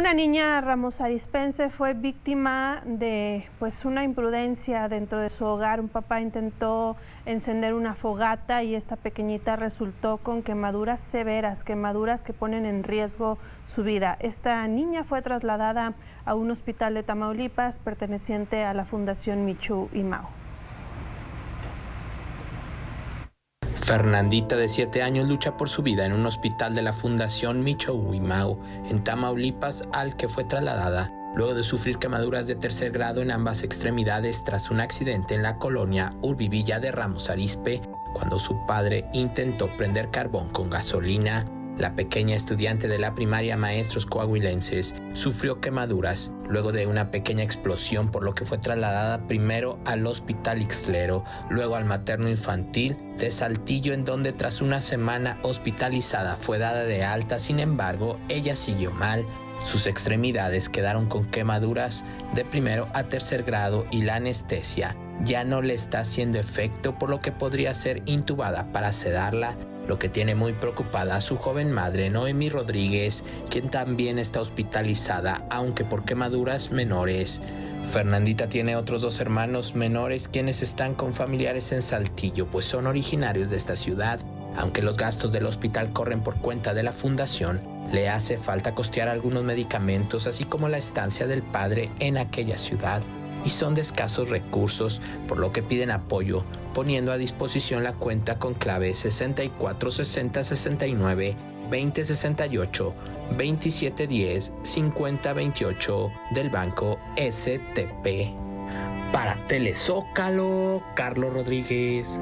Una niña ramosarispense fue víctima de una imprudencia dentro de su hogar. Un papá intentó encender una fogata y esta pequeñita resultó con quemaduras severas, quemaduras que ponen en riesgo su vida. Esta niña fue trasladada a un hospital de Tamaulipas perteneciente a la Fundación Michoud y Mao. Fernandita, de 7 años, lucha por su vida en un hospital de la Fundación Michoud y Mao, en Tamaulipas, al que fue trasladada luego de sufrir quemaduras de tercer grado en ambas extremidades tras un accidente en la colonia Urbivilla de Ramos Arizpe, cuando su padre intentó prender carbón con gasolina. La pequeña estudiante de la primaria Maestros Coahuilenses sufrió quemaduras luego de una pequeña explosión, por lo que fue trasladada primero al Hospital Ixtlero, luego al Materno Infantil de Saltillo, en donde tras una semana hospitalizada fue dada de alta. Sin embargo, ella siguió mal. Sus extremidades quedaron con quemaduras de primero a tercer grado y la anestesia ya no le está haciendo efecto, por lo que podría ser intubada para sedarla, lo que tiene muy preocupada a su joven madre, Noemí Rodríguez, quien también está hospitalizada, aunque por quemaduras menores. Fernandita tiene otros 2 hermanos menores quienes están con familiares en Saltillo, pues son originarios de esta ciudad. Aunque los gastos del hospital corren por cuenta de la fundación, le hace falta costear algunos medicamentos, así como la estancia del padre en aquella ciudad, y son de escasos recursos, por lo que piden apoyo, poniendo a disposición la cuenta con clave 64 60 69 20 68 27 10 50 28 del Banco STP. Para Telezócalo, Carlos Rodríguez.